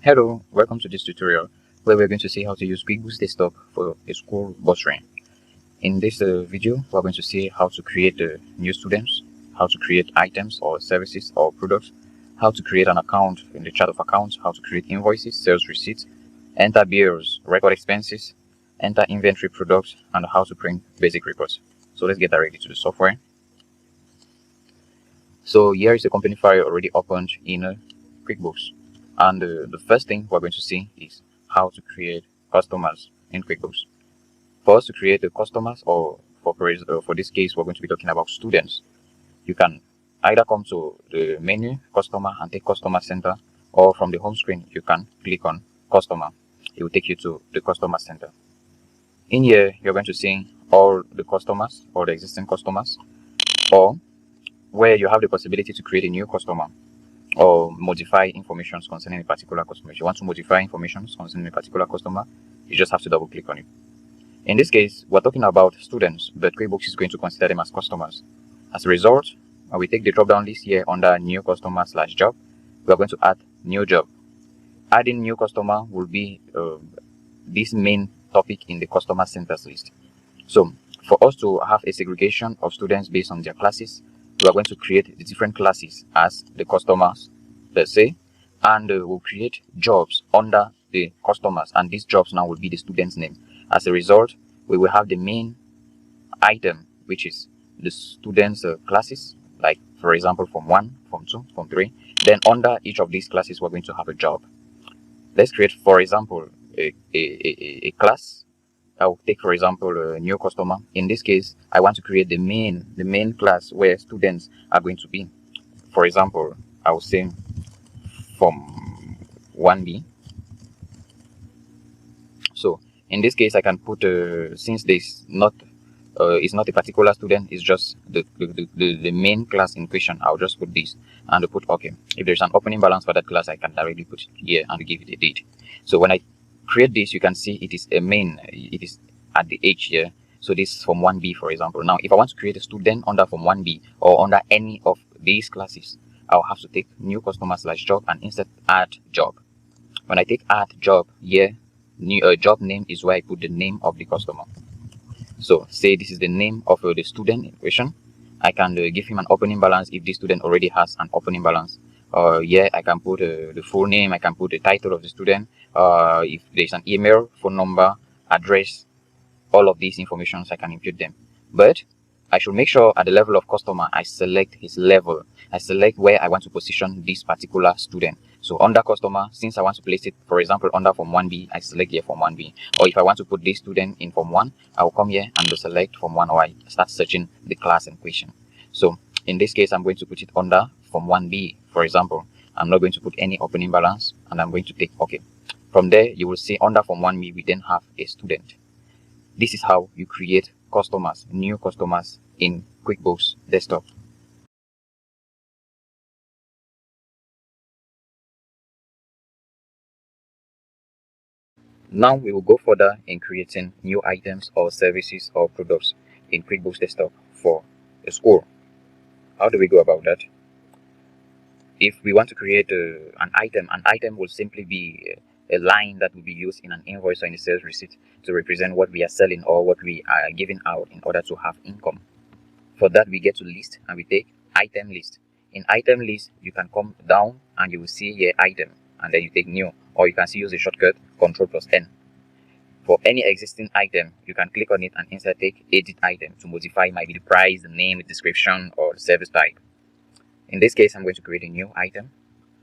Hello, welcome to this tutorial where we're going to see how to use QuickBooks Desktop for a school bursary. In this video, we're going to see how to create new students, how to create items or services or products, how to create an account in the chart of accounts, how to create invoices, sales receipts, enter bills, record expenses, enter inventory products, and how to print basic reports. So let's get directly to the software. So here is the company file already opened in QuickBooks. And the first thing we're going to see is how to create customers in QuickBooks. For us to create the customers, or for this case, we're going to be talking about students. You can either come to the menu, customer, and take customer center, or from the home screen, you can click on customer. It will take you to the customer center. In here, you're going to see all the customers or the existing customers, or where you have the possibility to create a new customer or modify information concerning a particular customer. If you want to modify information concerning a particular customer, you just have to double click on it. In this case, we're talking about students, but QuickBooks is going to consider them as customers. As a result, when we take the drop down list here under new customer / job, we are going to add new job. Adding new customer will be this main topic in the customer centers list. So for us to have a segregation of students based on their classes, we are going to create the different classes as the customers, let's say, and we'll create jobs under the customers, and these jobs now will be the student's name. As a result, we will have the main item, which is the students' classes, like for example, Form 1, Form 2, Form 3. Then under each of these classes, we're going to have a job. Let's create, for example, a class. I'll take, for example, a new customer. In this case, I want to create the main class where students are going to be. For example, I will say Form 1B. So in this case, I can put since this is not a particular student, it's just the main class in question. I'll just put this and put OK. If there's an opening balance for that class, I can directly put it here and give it a date. So when I create this, you can see it is a main, it is at the H here. So this is Form 1B, for example. Now if I want to create a student under Form 1B or under any of these classes, I'll have to take new customer / job and instead add job. When I take add job here, new job name is where I put the name of the customer. So say this is the name of the student in question. I can give him an opening balance if this student already has an opening balance. Here I can put the full name, I can put the title of the student, if there's an email, phone number, address, all of these informations I can input them. But I should make sure at the level of customer, I select his level. I select where I want to position this particular student. So under customer, since I want to place it, for example, under Form 1B, I select here Form 1B. Or if I want to put this student in Form 1, I will come here and select Form 1, or I start searching the class in question. So in this case, I'm going to put it under Form 1B, for example. I'm not going to put any opening balance, and I'm going to take OK. From there, you will see under Form 1B, we then have a student. This is how you create customers, new customers in QuickBooks Desktop. Now we will go further in creating new items or services or products in QuickBooks Desktop for a school. How do we go about that? If we want to create an item will simply be a line that will be used in an invoice or in a sales receipt to represent what we are selling or what we are giving out in order to have income. For that, we get to list and we take item list. In item list, you can come down and you will see here item, and then you take new, or you can use the shortcut Ctrl+N. For any existing item, you can click on it and insert take edit item to modify maybe the price, the name, the description, or the service type. In this case, I'm going to create a new item.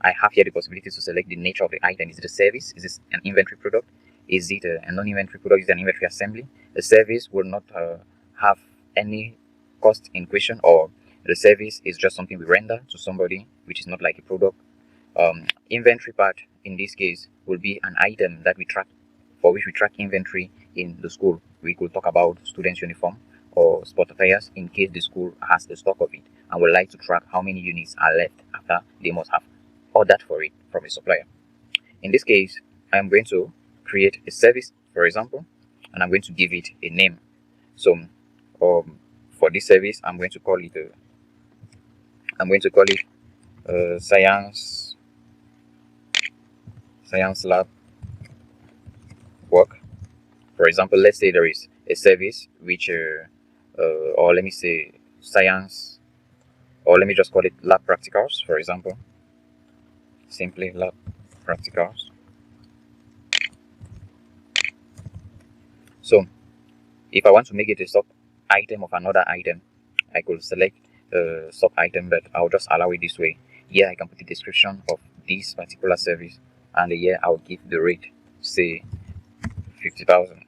I have here the possibility to select the nature of the item. Is it a service? Is this an inventory product? Is it a non-inventory product? Is it an inventory assembly? The service will not have any cost in question, or the service is just something we render to somebody, which is not like a product. Inventory part in this case will be an item that we track, for which we track inventory in the school. We could talk about students' uniform or sport attires in case the school has the stock of it and would like to track how many units are left after they must have ordered for it from a supplier. In this case, I am going to create a service, for example, and I'm going to give it a name. So for this service, I'm going to call it science science lab work. For example, let's say there is a service which or let me say science, or let me just call it lab practicals, for example, simply lab practicals. So if I want to make it a sub item of another item, I could select a sub item, but I'll just allow it this way. Here I can put the description of this particular service, and here I'll give the rate, say 50,000.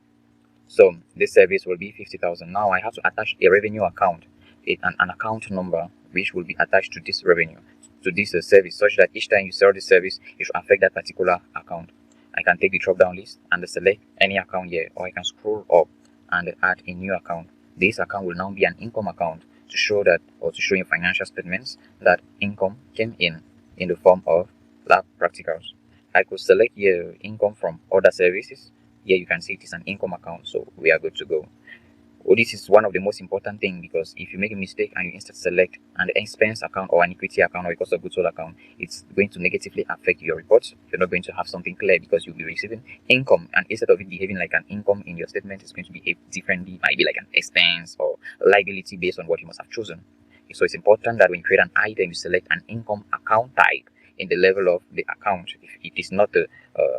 So this service will be 50,000. Now I have to attach a revenue account, an account number which will be attached to this revenue, to this service, such that each time you sell this service, it should affect that particular account. I can take the drop down list and select any account here, or I can scroll up and add a new account. This account will now be an income account to show that, or to show in financial statements that income came in the form of lab practicals. I could select here income from other services. Here you can see it is an income account, so we are good to go. Well, this is one of the most important thing, because if you make a mistake and you instead select an expense account or an equity account or a cost of goods sold account, it's going to negatively affect your reports. You're not going to have something clear, because you'll be receiving income, and instead of it behaving like an income in your statement, it's going to behave differently. It might be like an expense or liability based on what you must have chosen. So it's important that when you create an item, you select an income account type in the level of the account. If it is not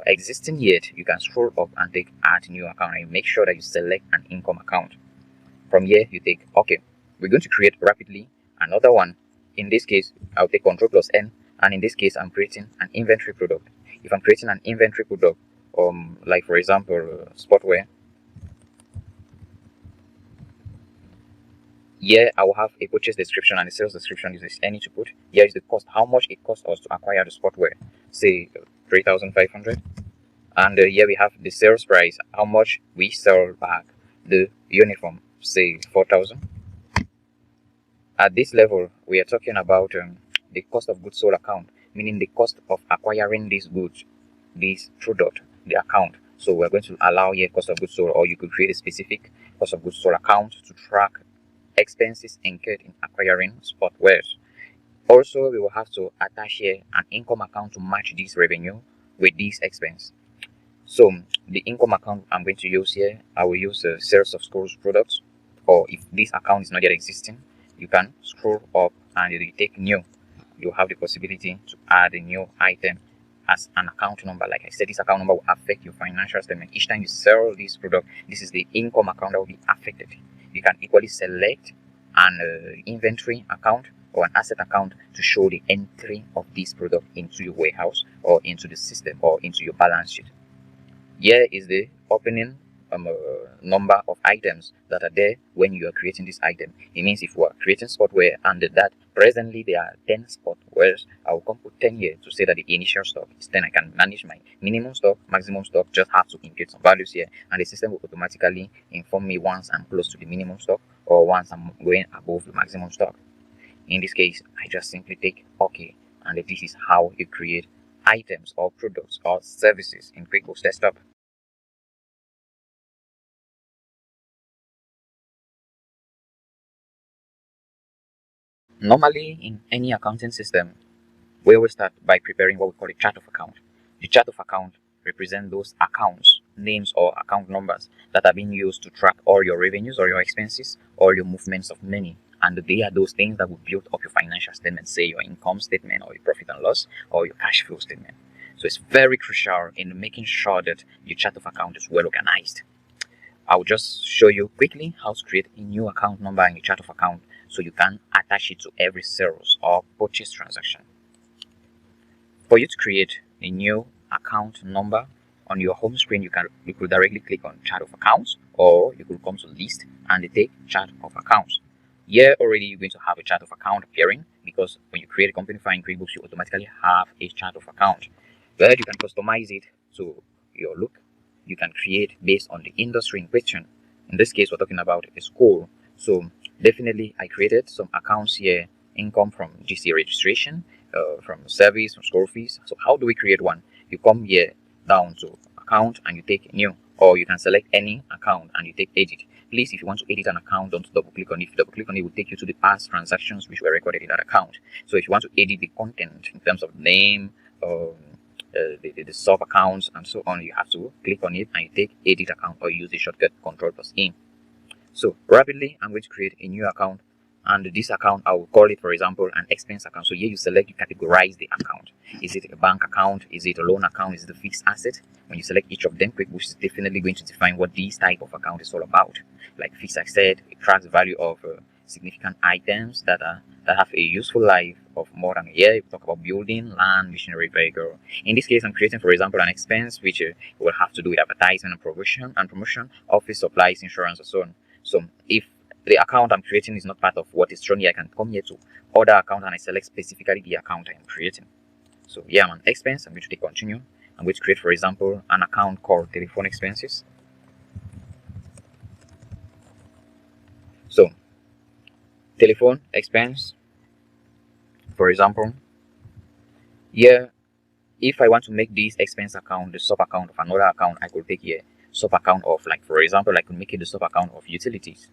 existing yet, you can scroll up and take add new account, and make sure that you select an income account. From here you take okay, we're going to create rapidly another one. In this case I'll take Ctrl plus N, and in this case I'm creating an inventory product. If I'm creating an inventory product, like for example sportwear, here I will have a purchase description and a sales description. Is any to put here is the cost, how much it costs us to acquire the sportwear, say 3,500. And here we have the sales price, how much we sell back the uniform, say 4,000. At this level we are talking about the cost of goods sold account, meaning the cost of acquiring these goods, this product, the account. So we're going to allow here cost of goods sold, or you could create a specific cost of goods sold account to track expenses incurred in acquiring sportwears. Also, we will have to attach here an income account to match this revenue with this expense. So the income account I'm going to use here, I will use sales of schools products, or if this account is not yet existing, you can scroll up and you take new. You have the possibility to add a new item as an account number. Like I said, this account number will affect your financial statement. Each time you sell this product, this is the income account that will be affected. You can equally select an inventory account or an asset account to show the entry of this product into your warehouse or into the system or into your balance sheet. Here is the opening number of items that are there when you are creating this item. It means if we are creating sportwear and that presently there are 10 sportwears, I will come put 10 here to say that the initial stock is 10. I can manage my minimum stock, maximum stock, just have to impute some values here, and the system will automatically inform me once I'm close to the minimum stock or once I'm going above the maximum stock. In this case, I just simply take OK, and this is how you create items or products or services in QuickBooks Desktop. Normally, in any accounting system, we always start by preparing what we call a chart of account. The chart of account represents those accounts, names or account numbers that are being used to track all your revenues or your expenses, all your movements of money. And they are those things that will build up your financial statement, say your income statement or your profit and loss or your cash flow statement. So it's very crucial in making sure that your chart of account is well organized. I'll just show you quickly how to create a new account number in your chart of account so you can attach it to every sales or purchase transaction. For you to create a new account number, on your home screen you could directly click on chart of accounts, or you could come to list and take chart of accounts. Here already you're going to have a chart of account appearing, because when you create a company file in QuickBooks you automatically have a chart of account. But you can customize it to your look. You can create based on the industry in question. In this case we're talking about a school, so definitely I created some accounts here: income from GC registration, from service, from school fees. So how do we create one? You come here down to account and you take new, or you can select any account and you take edit. Please, if you want to edit an account, don't double click on it. If you double click on it, it will take you to the past transactions which were recorded in that account. So if you want to edit the content in terms of name, the sub accounts and so on, you have to click on it and you take edit account or use the shortcut Ctrl+E. So rapidly, I'm going to create a new account, and this account I will call it, for example, an expense account. So here you select, you categorize the account. Is it a bank account? Is it a loan account? Is it a fixed asset? When you select each of them, QuickBooks is definitely going to define what this type of account is all about. Like fixed asset, it tracks the value of significant items that have a useful life of more than a year. We talk about building, land, machinery, vehicle. In this case, I'm creating, for example, an expense which will have to do with advertising and promotion, office supplies, insurance, and so on. So if the account I'm creating is not part of what is shown here, I can come here to other account and I select specifically the account I am creating. So here I'm on expense. I'm going to click continue. I'm going to create, for example, an account called telephone expenses. So telephone expense, for example, here, if I want to make this expense account the sub account of another account, I could take here sub account of, like, for example, I could make it the sub account of utilities.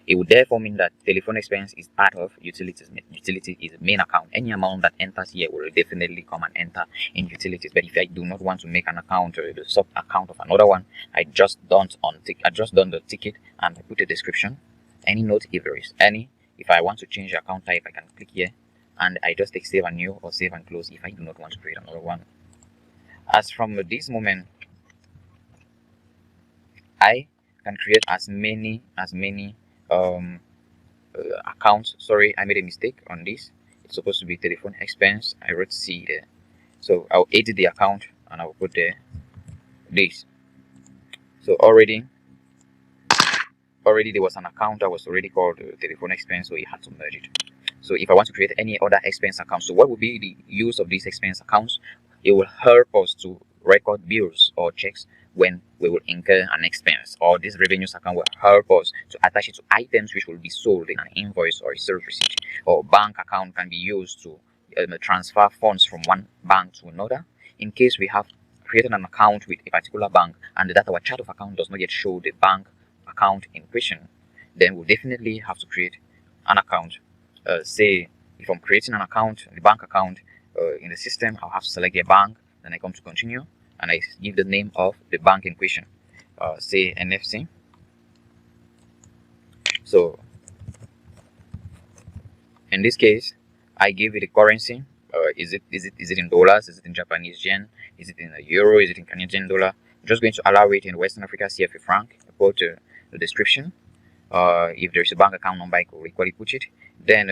It would therefore mean that telephone expense is part of utilities. Utility is the main account. Any amount that enters here will definitely come and enter in utilities. But if I do not want to make an account or the sub account of another one, I just done the ticket and I put a description. Any note if there is any. If I want to change the account type, I can click here and I just take save and new or save and close if I do not want to create another one. As from this moment, I can create as many accounts. Sorry, I made a mistake on this. It's supposed to be telephone expense. I wrote C there, so I'll edit the account and I'll put there this. So already there was an account that was already called telephone expense, so you had to merge it. So if I want to create any other expense account, so what would be the use of these expense accounts? It will help us to record bills or checks when we will incur an expense, or this revenues account will help us to attach it to items which will be sold in an invoice or a sales receipt. Or bank account can be used to transfer funds from one bank to another. In case we have created an account with a particular bank and that our chart of account does not yet show the bank account in question, then we'll definitely have to create an account. Say if I'm creating an account, the bank account in the system, I'll have to select a bank, then I come to continue and I give the name of the bank in question, say NFC. So in this case, I give it a currency. Is it in dollars? Is it in Japanese yen? Is it in a euro? Is it in Canadian dollar? I'm just going to allow it in Western Africa CFA franc. I put the description. If there's a bank account number, I could equally put it. Then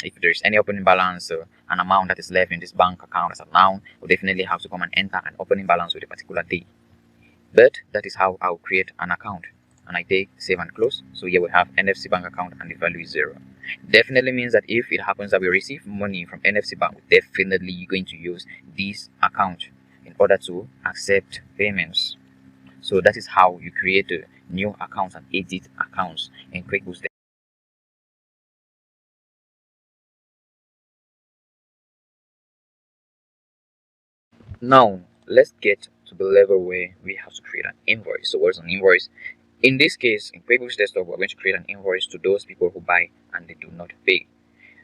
if there's any opening balance, an amount that is left in this bank account as a noun, we'll definitely have to come and enter an opening balance with a particular day. But that is how I'll create an account. And I take save and close. So here we have NFC bank account and the value is 0. Definitely means that if it happens that we receive money from NFC bank, we're definitely going to use this account in order to accept payments. So that is how you create new accounts and edit accounts in QuickBooks. Now let's get to the level where we have to create an invoice. So what's an invoice? In this case, in QuickBooks Desktop, we're going to create an invoice to those people who buy and they do not pay.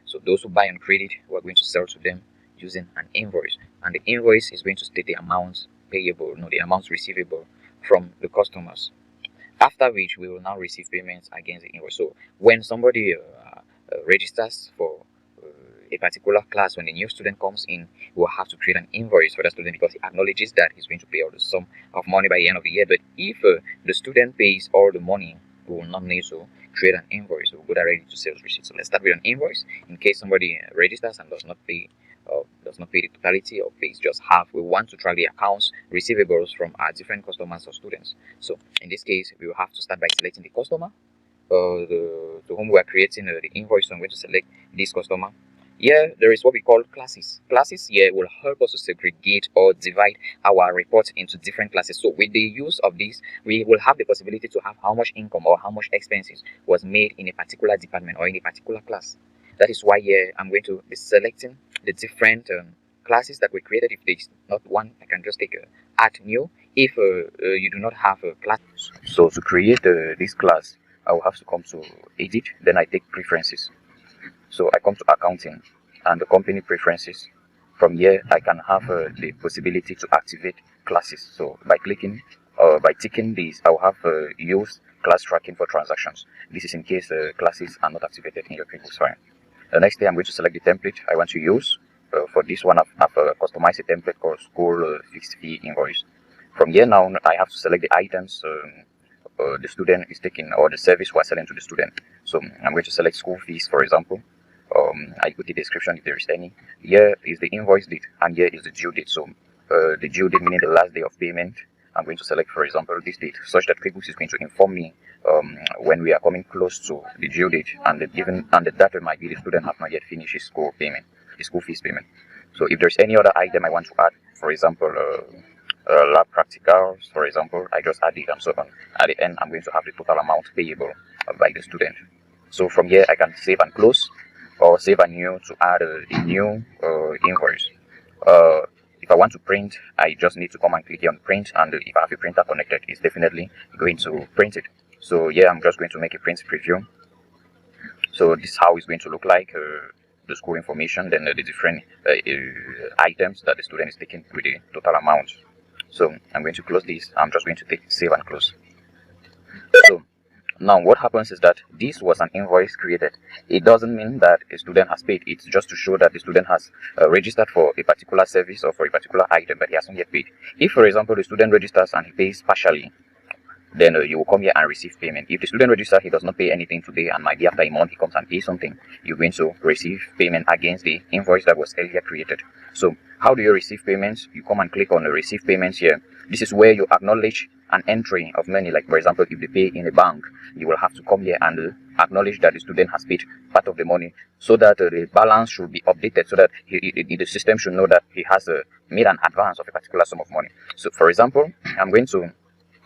So those who buy on credit, we're going to sell to them using an invoice, and the invoice is going to state the amounts payable, no, the amounts receivable from the customers. After which, we will now receive payments against the invoice. So when somebody registers for a particular class, when a new student comes in, we'll have to create an invoice for that student because he acknowledges that he's going to pay all the sum of money by the end of the year. But if the student pays all the money, we will not need to create an invoice. We'll go directly to sales receipt. So let's start with an invoice. In case somebody registers and does not pay the totality or pays just half, we want to track the accounts receivables from our different customers or students. So in this case, we will have to start by selecting the customer to whom we are creating the invoice. So I'm going to select this customer. Here there is what we call classes. Classes here will help us to segregate or divide our report into different classes. So with the use of this, we will have the possibility to have how much income or how much expenses was made in a particular department or in a particular class. That is why here I'm going to be selecting the different classes that we created. If there is not one, I can just take add new. If you do not have a class, so to create this class, I will have to come to edit, then I take preferences. So I come to accounting and the company preferences, From here, I can have the possibility to activate classes. So by ticking this, I'll have use class tracking for transactions. This is in case classes are not activated in your QuickBooks file. The next thing, I'm going to select the template I want to use. For this one, I've customized a template called school fixed fee invoice. From here now, I have to select the items the student is taking, or the service we're selling to the student. So I'm going to select school fees, for example. I put the description if there is any. Here is the invoice date, and here is the due date. So the due date meaning the last day of payment. I'm going to select, for example, this date, such that QuickBooks is going to inform me when we are coming close to the due date, and the data might be the student have not yet finished his school fees payment. So if there's any other item I want to add, for example, lab practicals, for example, I just add it and so on. At the end, I'm going to have the total amount payable by the student. So from here, I can save and close, or save and new to add a new invoice. If I want to print, I just need to come and click here on print, and if I have a printer connected, it's definitely going to print it. So yeah, I'm just going to make a print preview. So this is how it's going to look like, the school information, then the different items that the student is taking with the total amount. So I'm going to close this. I'm just going to take save and close. So now what happens is that this was an invoice created. It doesn't mean that a student has paid. It's just to show that the student has registered for a particular service or for a particular item, but he hasn't yet paid. If, for example, the student registers and he pays partially, then you will come here and receive payment. If the student registers, he does not pay anything today, and might be after a month he comes and pays something, you're going to receive payment against the invoice that was earlier created. So how do you receive payments? You come and click on the receive payments here. This is where you acknowledge an entry of money. Like, for example, if they pay in a bank, you will have to come here and acknowledge that the student has paid part of the money, so that the balance should be updated, so that the system should know that he has made an advance of a particular sum of money. So for example, I'm going to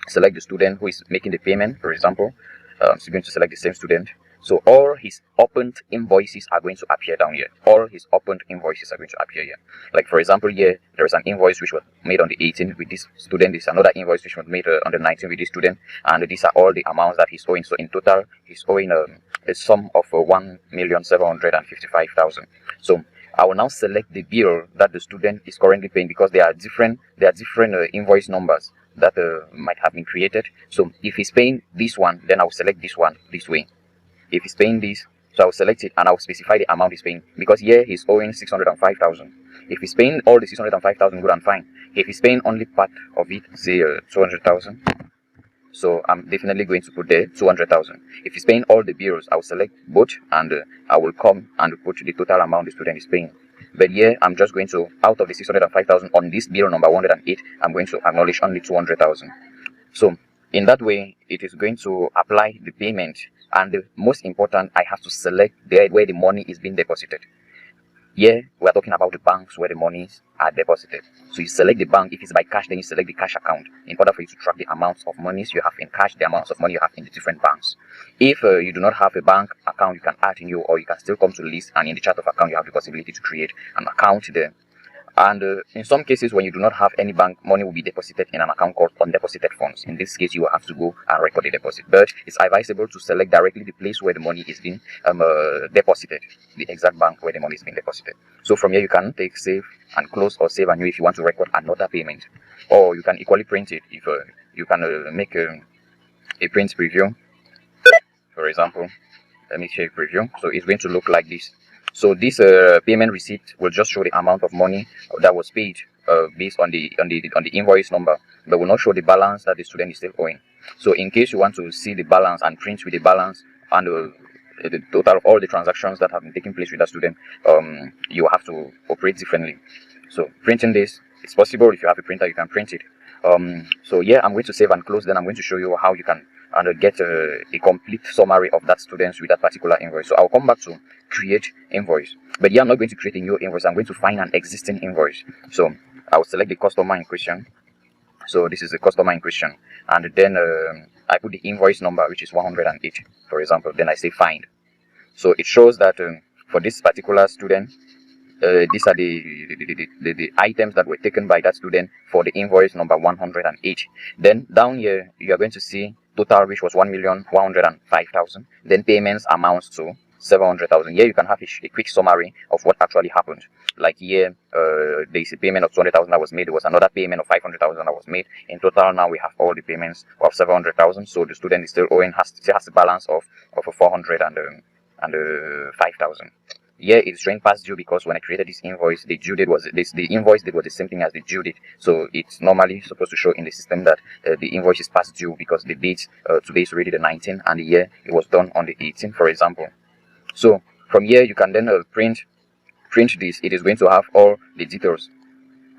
select the student who is making the payment, for example. So I'm going to select the same student. So all his opened invoices are going to appear down here. All his opened invoices are going to appear here. Like, for example, here there is an invoice which was made on the 18th with this student. There's another invoice which was made on the 19th with this student, and these are all the amounts that he's owing. So in total, he's owing a sum of 1,755,000. So I will now select the bill that the student is currently paying, because there are different invoice numbers that might have been created. So if he's paying this one, then I'll select this one this way. If he's paying this, so I'll select it and I'll specify the amount he's paying, because here he's owing 605,000. If he's paying all the 605,000, good and fine. If he's paying only part of it, say 200,000, so I'm definitely going to put there 200,000. If he's paying all the bills, I'll select both, and I will come and put the total amount the student is paying. But here I'm just going to, out of the 605,000 on this bill number 108, I'm going to acknowledge only 200,000. So in that way, it is going to apply the payment, and the most important, I have to select where the money is being deposited. Here we are talking about the banks where the monies are deposited. So you select the bank. If it's by cash, then you select the cash account, in order for you to track the amounts of monies you have in cash, the amounts of money you have in the different banks. If you do not have a bank account, you can add in you, or you can still come to list, and in the chart of account you have the possibility to create an account there. And in some cases, when you do not have any bank, money will be deposited in an account called undeposited funds. In this case, you will have to go and record the deposit. But it's advisable to select directly the place where the money is being deposited, the exact bank where the money is being deposited. So from here, you can take save and close, or save and new if you want to record another payment. Or you can equally print it if you can make a print preview. For example, let me check preview. So it's going to look like this. So this payment receipt will just show the amount of money that was paid based on the invoice number, but will not show the balance that the student is still owing. So in case you want to see the balance and print with the balance and the total of all the transactions that have been taking place with that student, you have to operate differently. So printing this, it's possible. If you have a printer, you can print it. So yeah, I'm going to save and close. Then I'm going to show you how you can get a complete summary of that students with that particular invoice. So I'll come back to create invoice, but yeah, I'm not going to create a new invoice. I'm going to find an existing invoice. So I'll select the customer in question. So this is the customer in question, and then I put the invoice number, which is 108, for example. Then I say find. So it shows that for this particular student, these are the items that were taken by that student for the invoice number 108. Then down here, you are going to see total, which was 1,105,000. Then payments amounts to 700,000. Here you can have a quick summary of what actually happened. Like here, there is a payment of 200,000 that was made. There was another payment of 500,000 that was made. In total, now we have all the payments of 700,000. So the student is still owing, still has a balance of 5,000. Yeah, it's showing past due because when I created this invoice, the due date was the invoice date was the same thing as the due date. So it's normally supposed to show in the system that the invoice is past due because the date today is already the 19th and the year it was done on the 18th, for example. So from here you can then print this. It is going to have all the details.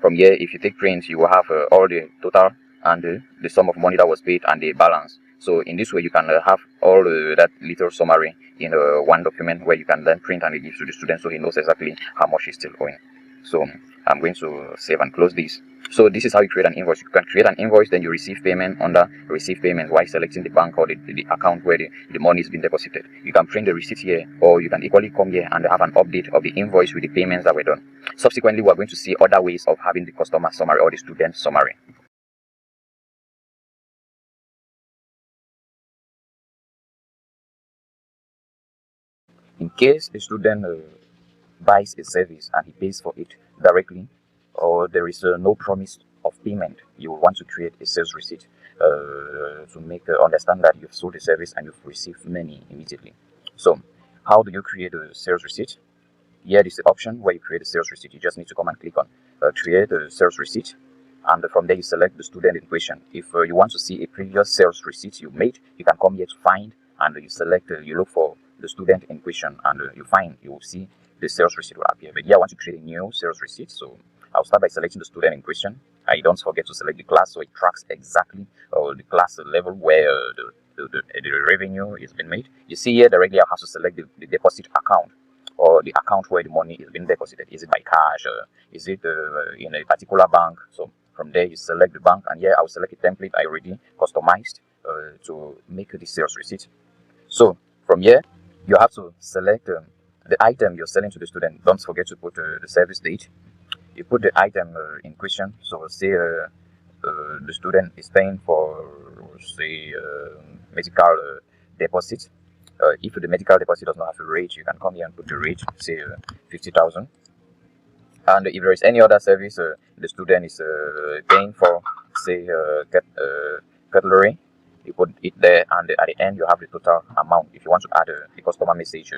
From here, if you take print, you will have all the total and the sum of money that was paid and the balance. So in this way, you can have all that little summary in one document where you can then print and give to the student so he knows exactly how much he's still owing. So I'm going to save and close this. So this is how you create an invoice. You can create an invoice, then you receive payment under receive payment while selecting the bank or the account where the money is being deposited. You can print the receipt here, or you can equally come here and have an update of the invoice with the payments that were done. Subsequently, we're going to see other ways of having the customer summary or the student summary. In case a student buys a service and he pays for it directly, or there is no promise of payment, you will want to create a sales receipt to make understand that you've sold the service and you've received money immediately. So, how do you create a sales receipt? Here is the option where you create a sales receipt. You just need to come and click on create a sales receipt, and from there you select the student in question. If you want to see a previous sales receipt you made, you can come here to find, and you select you look for the student in question, and you will see the sales receipt will appear. But here I want to create a new sales receipt, so I'll start by selecting the student in question. I don't forget to select the class so it tracks exactly the class level where the revenue is being made. You see here directly I have to select the deposit account, or the account where the money is being deposited. Is it by cash? Is it in a particular bank? So from there you select the bank, and here I will select a template I already customized to make the sales receipt. So from here you have to select the item you're selling to the student. Don't forget to put the service date. You put the item in question. So say the student is paying for, say, medical deposit. If the medical deposit does not have a rate, you can come here and put the rate, say 50,000. And if there is any other service the student is paying for, say cutlery, you put it there, and at the end you have the total amount. If you want to add a customer message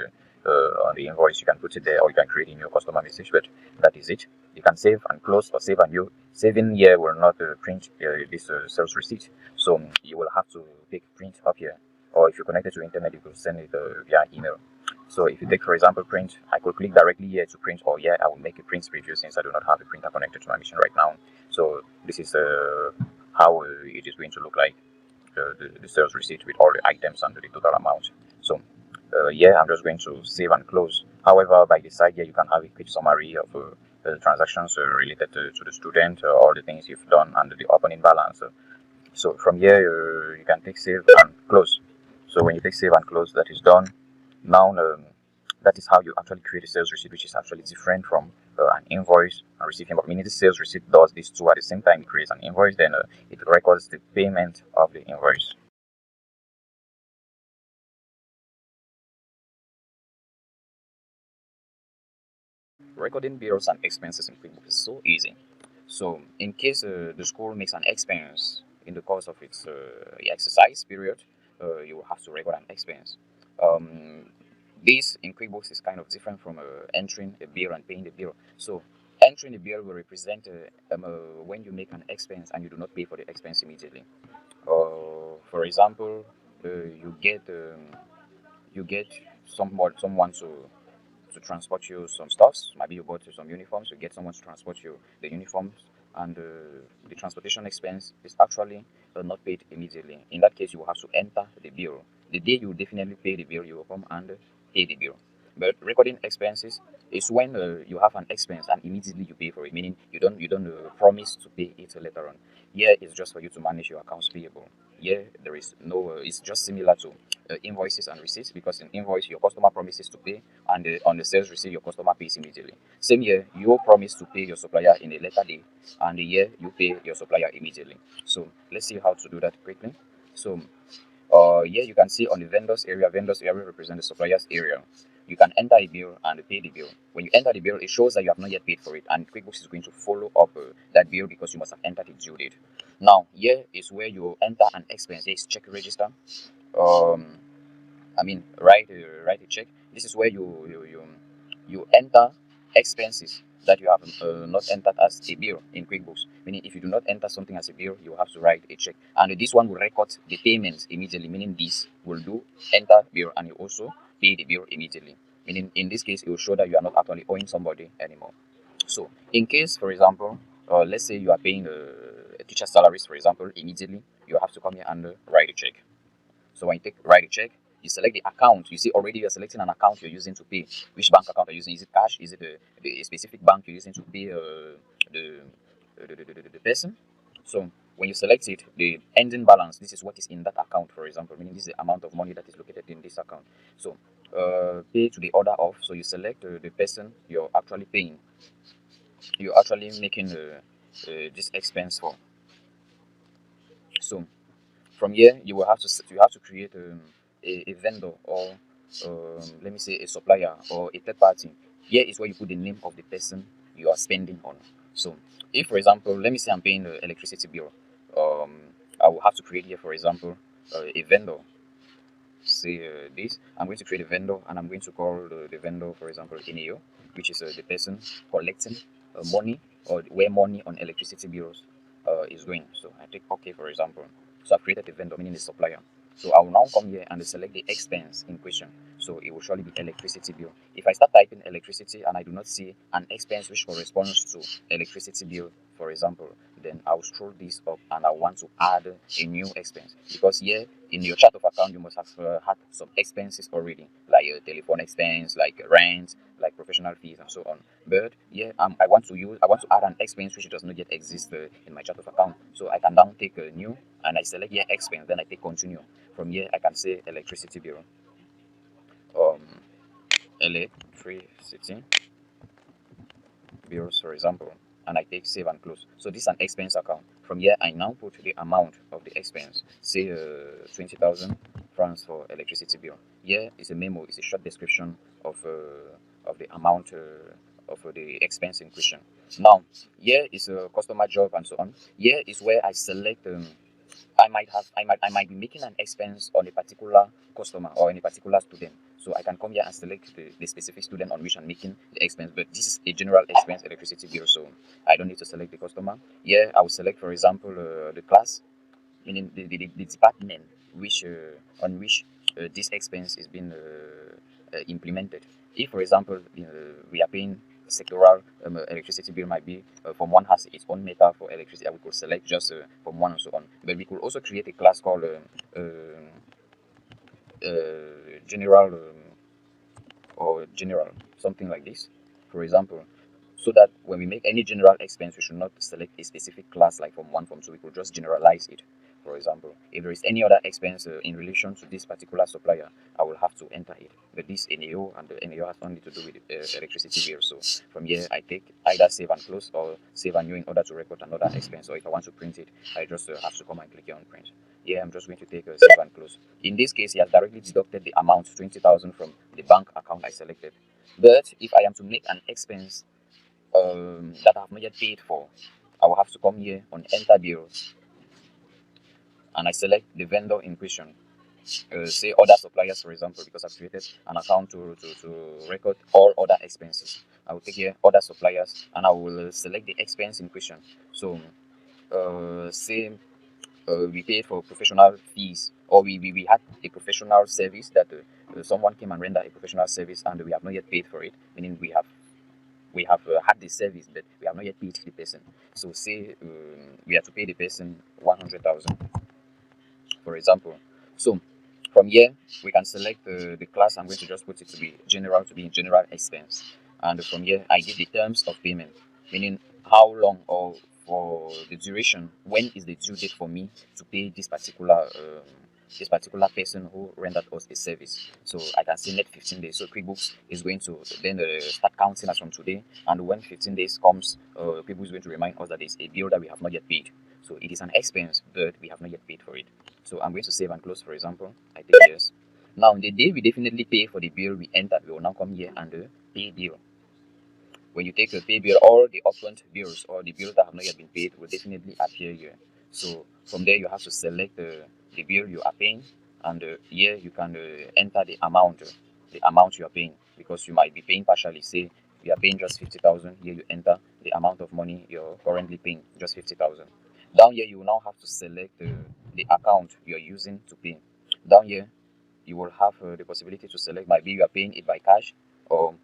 on the invoice, you can put it there, or you can create a new customer message. But that is it. You can save and close, or save and you saving here will not print this sales receipt, so you will have to take print up here, or if you're connected to internet you could send it via email. So if you take, for example, print, I could click directly here to print, or here I will make a print preview since I do not have a printer connected to my machine right now. So this is how it is going to look like, the sales receipt with all the items and the total amount. So yeah, I'm just going to save and close. However, by the side here, you can have a quick summary of the transactions related to the student, all the things you've done, and the opening balance. So from here, you can take save and close. So when you take save and close, that is done. Now, that is how you actually create a sales receipt, which is actually different from an invoice and receiving. But meaning the sales receipt does these two at the same time. It creates an invoice, then it records the payment of the invoice. Recording bills and expenses in QuickBooks is so easy. So, in case the school makes an expense in the course of its exercise period, you will have to record an expense. Um, this in QuickBooks is kind of different from entering a bill and paying the bill. So, entering the bill will represent when you make an expense and you do not pay for the expense immediately. For example, you get someone to transport you some stuffs. Maybe you bought some uniforms, you get someone to transport you the uniforms, and the transportation expense is actually not paid immediately. In that case, you will have to enter the bill. The day you definitely pay the bill, you will come and pay the bill. But recording expenses is when you have an expense and immediately you pay for it, meaning you don't promise to pay it later on. Here it's just for you to manage your accounts payable. Here there is no. It's just similar to invoices and receipts, because in invoice your customer promises to pay, and on the sales receipt your customer pays immediately. Same here, you promise to pay your supplier in a later day, and here you pay your supplier immediately. So let's see how to do that quickly. So here you can see on the vendors area represent the suppliers area. you can enter a bill and pay the bill. When you enter the bill, it shows that you have not yet paid for it, and QuickBooks is going to follow up that bill because you must have entered the due date. Now, here is where you enter an expense. Here is check register. Um, write a check. This is where you enter expenses that you have not entered as a bill in QuickBooks. Meaning, if you do not enter something as a bill, you have to write a check, and this one will record the payments immediately. Meaning, this will do enter bill, and you also pay the bill immediately. Meaning, in this case, it will show that you are not actually owing somebody anymore. So, in case, for example, let's say you are paying a teacher's salaries, for example, immediately, you have to come here and write a check. So when you write a check, you select the account. You see already you're selecting an account you're using to pay. Which bank account are you using? Is it cash? Is it the specific bank you're using to pay the, the person? So when you select it, the ending balance, this is what is in that account, for example, meaning this is the amount of money that is located in this account. So pay to the order of. So you select the person you're actually paying. You're actually making this expense for. So from here you will have to create a vendor, or let me say a supplier or a third party. Here is where you put the name of the person you are spending on. So if, for example, let me say I'm paying the electricity bill, um I will have to create here, for example, a vendor. Say this, I'm going to create a vendor, and I'm going to call the vendor, for example, NAO, which is the person collecting money, or where money on electricity bills is going. So I take OK, for example. So I've created a vendor, meaning the supplier. So I will now come here and select the expense in question. So it will surely be electricity bill. If I start typing electricity and I do not see an expense which corresponds to electricity bill, for example, then I'll scroll this up and I want to add a new expense, because here in your chart of account you must have had some expenses already, like telephone expense, like rent, like professional fees, and so on. But yeah, I want to add an expense which does not yet exist in my chart of account. So I can now take a new, and I select here expense, then I take continue. From here I can say electricity bill, um electricity bills, for example, and I take save and close. So this is an expense account. From here I now put the amount of the expense, say 20,000 francs for electricity bill. Here is a memo, it's a short description of the amount of the expense in question. Now here is a customer job and so on. Here is where I select I might be making an expense on a particular customer or on a particular student. So I can come here and select the specific student on which I'm making the expense. But this is a general expense electricity bill, so I don't need to select the customer. Here I will select, for example, the class, meaning the department which on which this expense is being implemented. If, for example, we are paying sectoral electricity bill, might be Form 1 has its own meter for electricity, we could select just Form 1 and so on. But we could also create a class called general, or general, something like this, for example, so that when we make any general expense, we should not select a specific class like Form 1, Form 2. We could just generalize it. For example, if there is any other expense in relation to this particular supplier, I will have to enter it. But this NAO, and the NAO has only to do with electricity bill. So from here, I take either save and close or save and new in order to record another expense. Or if I want to print it, I just have to come and click here on print. Yeah, I'm just going to take a save and close. In this case, he has directly deducted the amount 20,000 from the bank account I selected. But if I am to make an expense that I have not yet paid for, I will have to come here on enter bills, and I select the vendor in question. Say other suppliers, for example, because I've created an account to record all other expenses. I will take here other suppliers, and I will select the expense in question. So say we paid for professional fees, or we had a professional service that someone came and rendered a professional service, and we have not yet paid for it, meaning we have had the service, but we have not yet paid the person. So say we have to pay the person 100,000, for example. So from here we can select the class. I'm going to just put it to be general, to be in general expense, and from here I give the terms of payment, meaning how long, or for the duration, when is the due date for me to pay this particular person who rendered us a service. So I can say net 15 days. So QuickBooks is going to then start counting as from today, and when 15 days comes, QuickBooks is going to remind us that there is a bill that we have not yet paid. So it is an expense, but we have not yet paid for it. So I'm going to save and close, for example. I take yes. Now, the day we definitely pay for the bill we entered, we will now come here and pay bill. When you take a pay bill, all the upfront bills or the bills that have not yet been paid will definitely appear here. So from there, you have to select the bill you are paying, and here you can enter the amount you are paying, because you might be paying partially. Say you are paying just 50,000. Here you enter the amount of money you're currently paying, just 50,000. Down here, you will now have to select the account you are using to pay. Down here, you will have the possibility to select, maybe you are paying it by cash, or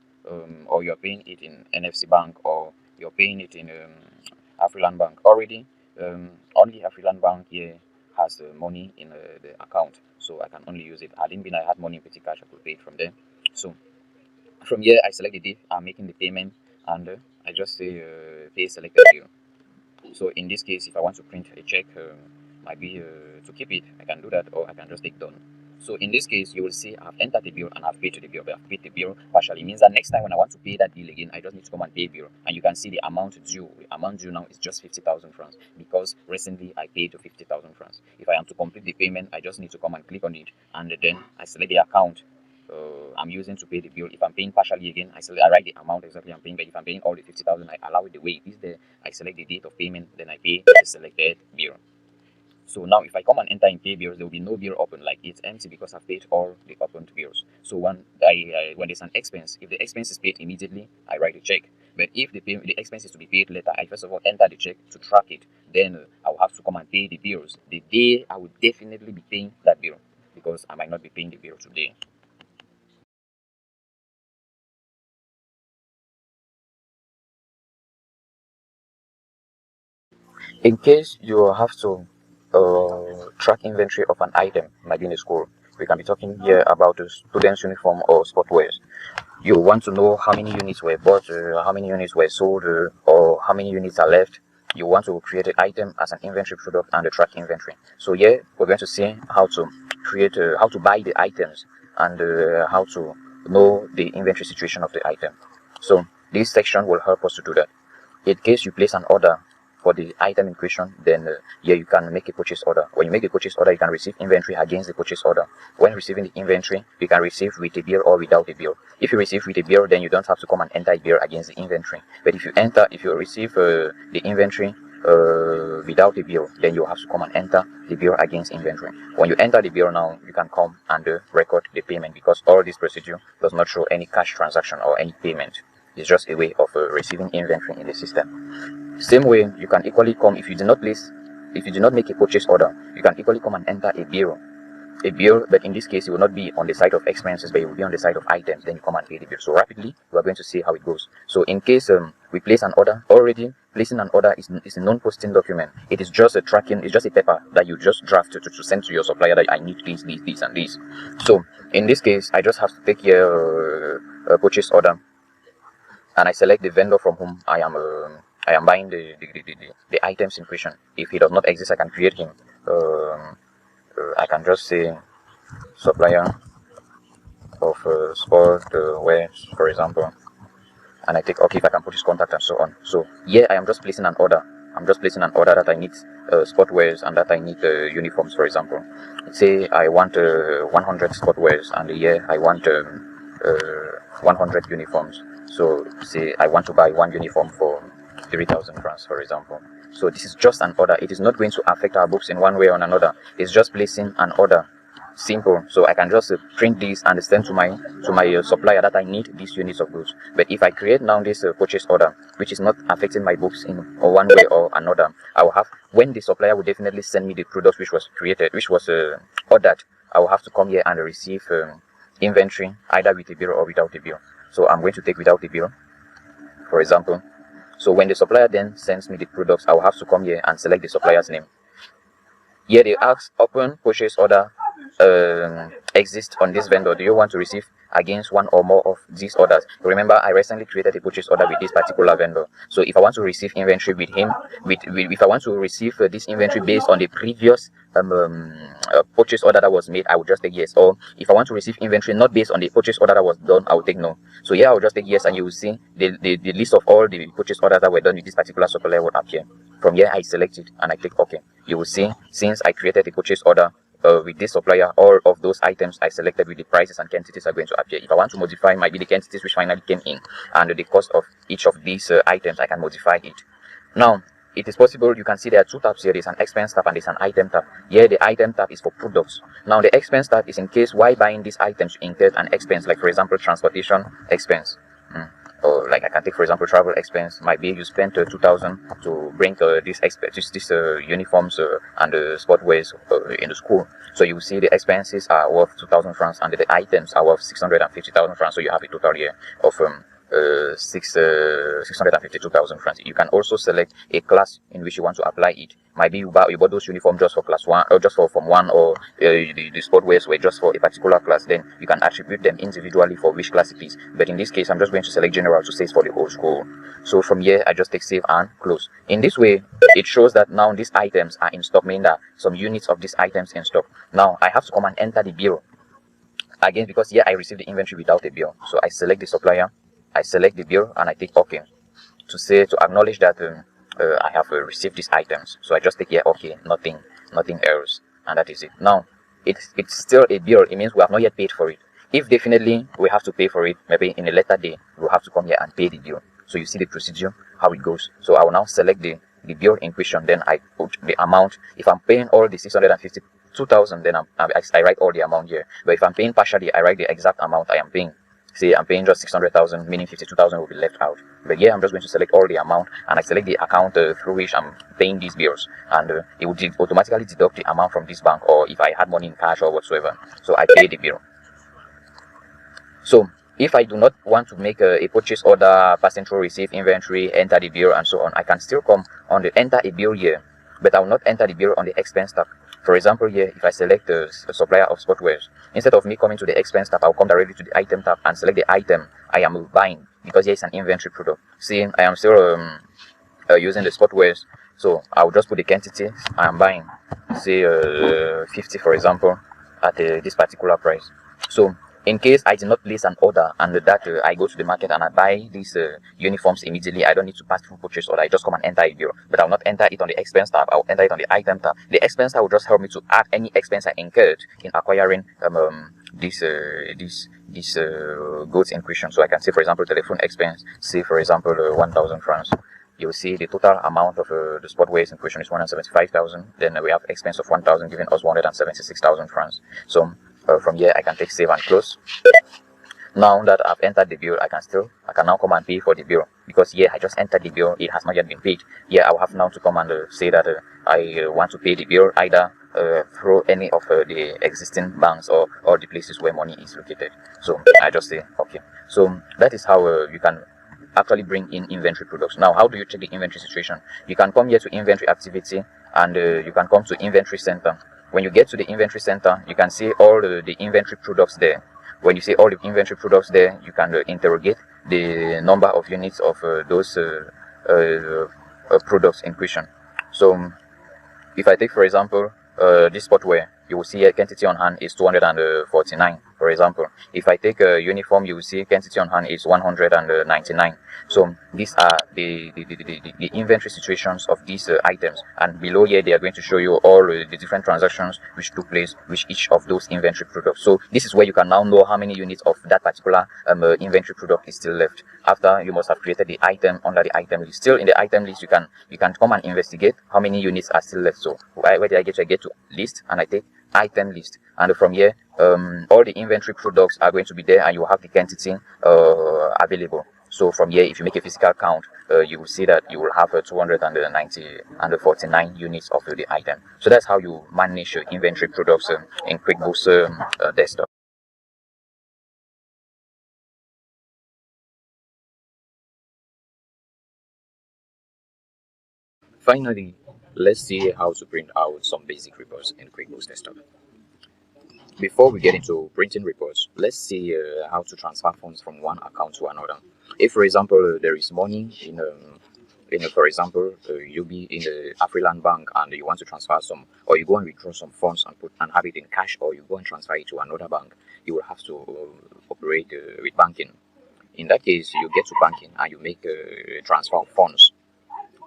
you're paying it in NFC Bank, or you're paying it in Afriland Bank. Already, only Afriland Bank here has money in the account, so I can only use it. Had it been I had money in petty cash, I could pay it from there. So from here, I select the date I'm making the payment, and I just say pay selected bill. So in this case, if I want to print a check, might be to keep it, I can do that, or I can just take done. So in this case, you will see I've entered the bill and I've paid the bill, but I've paid the bill partially. It means that next time when I want to pay that bill again, I just need to come and pay bill. And you can see the amount due. The amount due now is just 50,000 francs, because recently I paid 50,000 francs. If I am to complete the payment, I just need to come and click on it, and then I select the account I'm using to pay the bill. If I'm paying partially again, I write the amount exactly I'm paying. But if I'm paying all the 50,000, I allow it the way it is there. I select the date of payment, then I pay the selected bill. So now if I come and enter in pay bills, there will be no bill open, like it's empty, because I've paid all the opened bills. So when there's an expense, if the expense is paid immediately, I write a check. But if the expense is to be paid later, I first of all enter the check to track it. Then I'll have to come and pay the bills the day I will definitely be paying that bill, because I might not be paying the bill today. In case you have to track inventory of an item, maybe in a school, we can be talking here about a student's uniform or sportwears. You want to know how many units were bought, how many units were sold, or how many units are left. You want to create an item as an inventory product and a track inventory. So here we're going to see how to create, how to buy the items, and how to know the inventory situation of the item. So this section will help us to do that. In case you place an order for the item in question, then here you can make a purchase order. When you make the purchase order, you can receive inventory against the purchase order. When receiving the inventory, you can receive with a bill or without a bill. If you receive with a bill, then you don't have to come and enter a bill against the inventory. But if you receive the inventory without a bill, then you have to come and enter the bill against inventory. When you enter the bill now, you can come and record the payment, because all this procedure does not show any cash transaction or any payment. It's just a way of receiving inventory in the system. Same way, you can equally come, if you do not make a purchase order, you can equally come and enter a bill. But in this case, it will not be on the side of expenses, but it will be on the side of items. Then you come and pay the bill. So rapidly, we are going to see how it goes. So in case we place an order, already placing an order is a non-posting document. It is just a tracking, it's just a paper that you just draft to send to your supplier that I need this, and this. So in this case, I just have to take here a purchase order, and I select the vendor from whom I am buying the items in question. If he does not exist, I can create him. I can just say supplier of sport wares, for example, and I take okay if I can put his contact and so on. So here I am just placing an order. I'm just placing an order that I need sport wears and that I need uniforms, for example. Say I want 100 sport wears, and here I want 100 uniforms. So say I want to buy one uniform for 3,000 francs, for example. So this is just an order. It is not going to affect our books in one way or another. It's just placing an order. Simple. So I can just print this and send to my supplier that I need these units of goods. But if I create now this purchase order, which is not affecting my books in one way or another, I will have, when the supplier will definitely send me the product which was ordered, I will have to come here and receive inventory either with a bill or without a bill. So I'm going to take without a bill, for example. So when the supplier then sends me the products, I will have to come here and select the supplier's name. Here they ask, open purchase order exist on this vendor. Do you want to receive against one or more of these orders? Remember, I recently created a purchase order with this particular vendor. So if I want to receive inventory with him, if I want to receive this inventory based on the previous purchase order that was made, I would just take yes. Or if I want to receive inventory not based on the purchase order that was done, I will take no. So here I will just take yes, and you will see the list of all the purchase orders that were done with this particular supplier will appear. From here I select it and I click OK. You will see, since I created a purchase order with this supplier, all of those items I selected with the prices and quantities are going to appear. If I want to modify, might be the quantities which finally came in and the cost of each of these items, I can modify it. Now, it is possible. You can see there are two tabs here. There's an expense tab and there's an item tab. Here, the item tab is for products. Now, the expense tab is in case while buying these items you incurred an expense, like for example, transportation expense. Or like I can take for example travel expense. Might be you spent 2,000 to bring these uniforms and sportwears in the school. So you see the expenses are worth 2,000 francs and the items are worth 650,000 francs. So you have a total here of 652,000 francs. You can also select a class in which you want to apply it. Maybe you bought those uniforms just for class 1 or just for Form 1, or the sportwears were just for a particular class. Then you can attribute them individually for which class it is. But in this case, I'm just going to select general to say it's for the whole school. So from here, I just take save and close. In this way, it shows that now these items are in stock, meaning that some units of these items in stock. Now I have to come and enter the bill again, because here I received the inventory without a bill. So I select the supplier, I select the bill, and I take OK to acknowledge that I have received these items. So I just take here OK, nothing else, and that is it. Now it's still a bill. It means we have not yet paid for it. If definitely we have to pay for it, maybe in a later day, we'll have to come here and pay the bill. So you see the procedure, how it goes. So I will now select the bill in question. Then I put the amount. If I'm paying all the 652,000, then I write all the amount here. But if I'm paying partially, I write the exact amount I am paying. Say I'm paying just 600,000, meaning 52,000 will be left out. But here I'm just going to select all the amount, and I select the account through which I'm paying these bills, and it will automatically deduct the amount from this bank, or if I had money in cash or whatsoever. So I pay the bill. So if I do not want to make a purchase order, passing through receive inventory, enter the bill, and so on, I can still come on the enter a bill here, but I will not enter the bill on the expense tab. For example, here, if I select the supplier of sportwears, instead of me coming to the expense tab, I'll come directly to the item tab and select the item I am buying, because here is an inventory product. See, I am still using the sportwears, so I'll just put the quantity I am buying, say 50 for example, at this particular price. So in case I did not place an order and that I go to the market and I buy these uniforms immediately, I don't need to pass through purchase order. I just come and enter a bill. But I'll not enter it on the expense tab. I'll enter it on the item tab. The expense tab will just help me to add any expense I incurred in acquiring these goods in question. So I can say, for example, telephone expense, say for example 1,000 francs. You will see the total amount of the sportwears in question is 175,000. Then we have expense of 1,000, giving us 176,000 francs. So from here I can take save and close. Now that I've entered the bill, I can now come and pay for the bill, because here I just entered the bill, it has not yet been paid. Here I will have now to come and say that I want to pay the bill either through any of the existing banks or the places where money is located. So I just say okay. So that is how you can actually bring in inventory products. Now, how do you check the inventory situation? You can come here to inventory activity, and you can come to inventory center. When you get to the inventory center, you can see all the inventory products there. When you see all the inventory products there, you can interrogate the number of units of those products in question. So if I take for example this sportwear, you will see a quantity on hand is 249 for example. If I take a uniform, you will see quantity on hand is 199. So these are the inventory situations of these items, and below here they are going to show you all the different transactions which took place with each of those inventory products. So this is where you can now know how many units of that particular inventory product is still left after you must have created the item under the item list. Still in the item list, you can come and investigate how many units are still left. So where did I get to? I get to list, and I take item list, and from here all the inventory products are going to be there, and you have the quantity available. So from here, if you make a physical count, you will see that you will have 249 units of the item. So that's how you manage your inventory products in QuickBooks desktop. Finally, let's see how to print out some basic reports in QuickBooks desktop. Before we get into printing reports, let's see how to transfer funds from one account to another. If, for example, there is money for example, you be in the Afriland Bank and you want to transfer some, or you go and withdraw some funds and have it in cash, or you go and transfer it to another bank, you will have to operate with banking. In that case, you get to banking and you make a transfer of funds.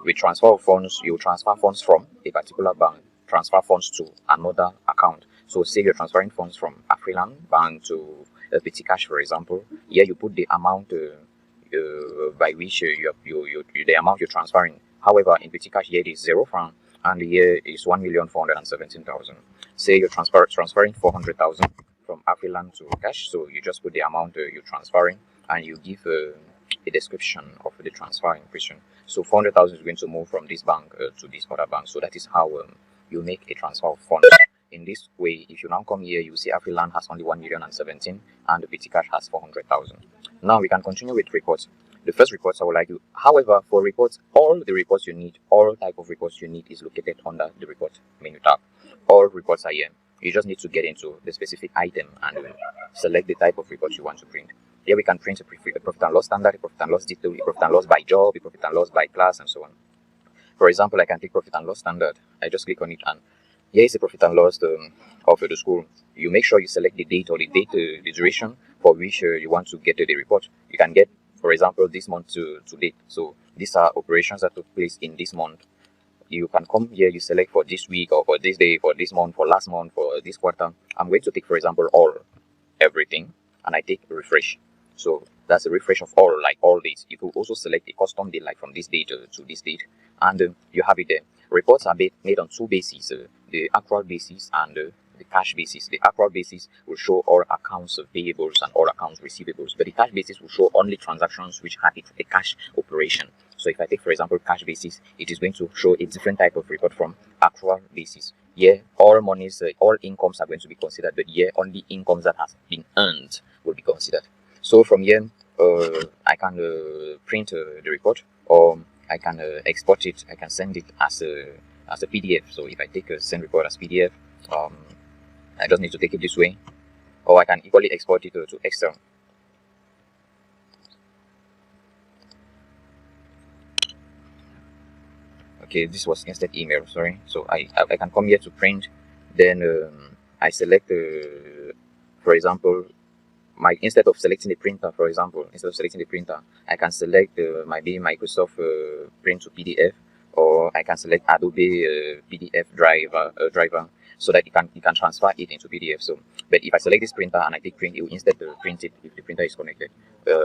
With transfer of funds, you transfer funds from a particular bank, transfer funds to another account. So say you're transferring funds from a freelance bank to a petty cash, for example. Here you put the amount by which the amount you're transferring. However, in petty cash here it is 0 franc, and here is 1,417,000. Say you're transferring 400,000 from Afriland to cash, so you just put the amount you're transferring, and you give a description of the transfer in question. So 400,000 is going to move from this bank to this other bank. So that is how you make a transfer of funds. In this way, if you now come here, you see Afriland has only 1,017,000 and the petty cash has 400,000. Now we can continue with reports. The first reports I would like you. However, for reports, all the reports you need, all type of reports you need is located under the report menu tab. All reports are here. You just need to get into the specific item and select the type of report you want to print. Here we can print a profit and loss standard, a profit and loss detail, a profit and loss by job, a profit and loss by class, and so on. For example, I can take profit and loss standard. I just click on it, and here is a profit and loss of the school. You make sure you select the date or the duration for which you want to get the report. You can get, for example, this month to date. So these are operations that took place in this month. You can come here, you select for this week or for this day, for this month, for last month, for this quarter. I'm going to take, for example, everything, and I take refresh. So that's a refresh of all dates. You could also select a custom date, like from this date to this date, and you have it there. Reports are made on two bases, the accrual basis and the cash basis. The accrual basis will show all accounts payables and all accounts receivables, but the cash basis will show only transactions which have a cash operation. So if I take, for example, cash basis, it is going to show a different type of report from accrual basis. Here, all monies, all incomes are going to be considered, but here only incomes that have been earned will be considered. So from here, I can print the report, or I can export it. I can send it as a PDF. So if I take a send report as PDF, I just need to take it this way, or I can equally export it to Excel. Okay, this was instant email. Sorry. So I can come here to print. Then I select, for example, instead of selecting the printer, for example, I can select maybe Microsoft print to PDF, or I can select Adobe PDF driver, so that you can transfer it into PDF. So, but if I select this printer and I take print, it will instead print it if the printer is connected.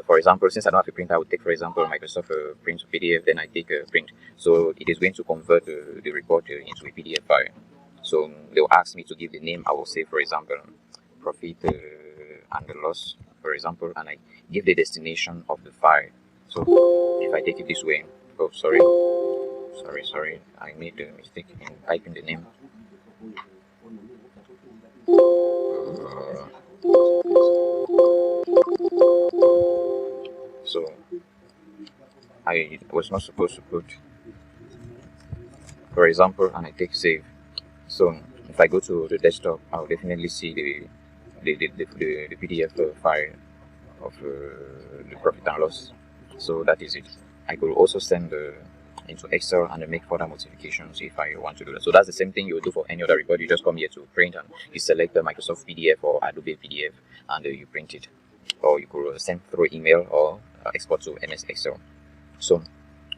For example, since I don't have a printer, I would take, for example, Microsoft print to PDF. Then I take print, so it is going to convert the report into a PDF file. So they will ask me to give the name. I will say, for example, profit and the loss, for example, and I give the destination of the file. So if I take it this way, oh sorry, I made a mistake in typing the name. So I was not supposed to put, for example, and I take save. So if I go to the desktop, I'll definitely see the PDF file of the profit and loss. So that is it. I could also send into Excel and make further modifications if I want to do that. So that's the same thing you would do for any other report. You just come here to print and you select the Microsoft PDF or Adobe PDF and you print it. Or you could send through email or export to MS Excel. So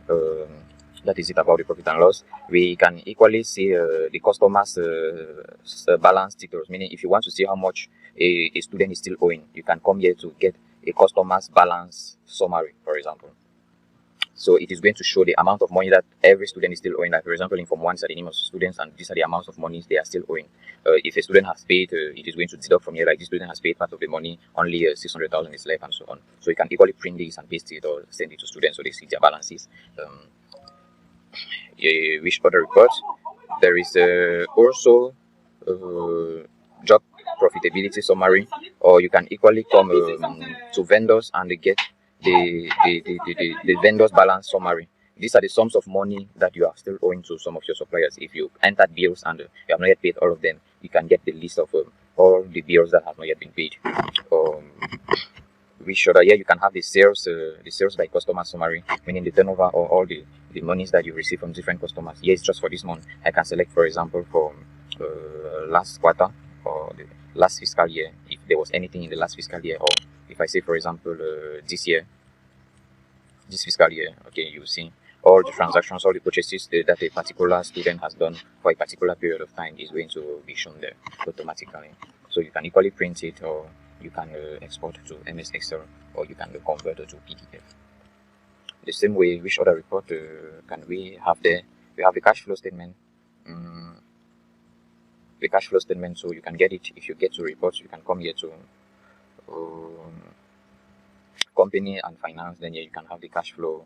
that is it about the profit and loss. We can equally see the customer's balance details, meaning if you want to see how much a student is still owing, you can come here to get a customer's balance summary, for example. So it is going to show the amount of money that every student is still owing. Like, for example, in Form 1 are the name of students, and these are the amounts of money they are still owing. If a student has paid, it is going to deduct from here, like this student has paid part of the money, only 600,000 is left, and so on. So you can equally print this and paste it or send it to students so they see their balances. Which other reports? There is also job profitability summary, or you can equally come to vendors and get the vendors balance summary. These are the sums of money that you are still owing to some of your suppliers. If you entered bills and you have not yet paid all of them, you can get the list of all the bills that have not yet been paid. Which other? Here you can have the sales by customer summary, meaning the turnover or all the monies that you receive from different customers. Here it's just for this month. I can select, for example, from last quarter or the last fiscal year, if there was anything in the last fiscal year, or if I say, for example, this fiscal year, okay, you see all the transactions, all the purchases that a particular student has done for a particular period of time is going to be shown there automatically. So you can equally print it, or you can export to MS Excel, or you can convert it to PDF. The same way, which other report can we have there? We have the cash flow statement. The cash flow statement, so you can get it if you get to reports. You can come here to company and finance. Then here you can have the cash flow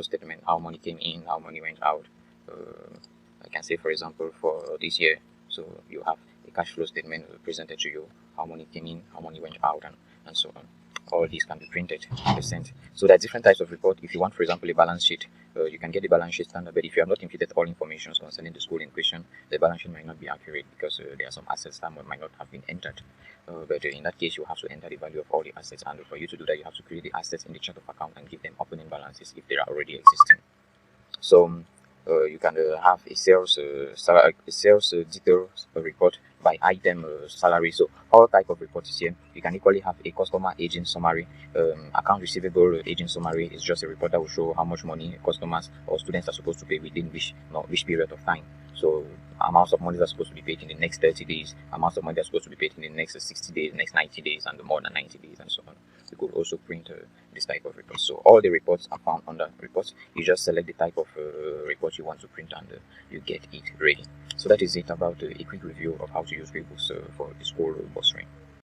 statement, how money came in, how money went out. I can say, for example, for this year, so you have a cash flow statement presented to you, how money came in, how money went out, and so on. All these can be printed and sent. So there are different types of report. If you want, for example, a balance sheet, you can get the balance sheet standard. But if you have not inputted all information concerning the school in question, the balance sheet might not be accurate, because there are some assets that might not have been entered. But in that case, you have to enter the value of all the assets, and for you to do that, you have to create the assets in the chart of account and give them opening balances if they are already existing. So you can have a sales details report by item salary. So all type of reports here. You can equally have a customer aging summary. Account receivable aging summary is just a report that will show how much money customers or students are supposed to pay within which period of time. So amounts of money are supposed to be paid in the next 30 days, amounts of money are supposed to be paid in the next 60 days, next 90 days, and more than 90 days, and so on. You could also print this type of report. So all the reports are found under reports. You just select the type of report you want to print, and you get it ready. So that is it about a quick review of how to use QuickBooks for the school bursary.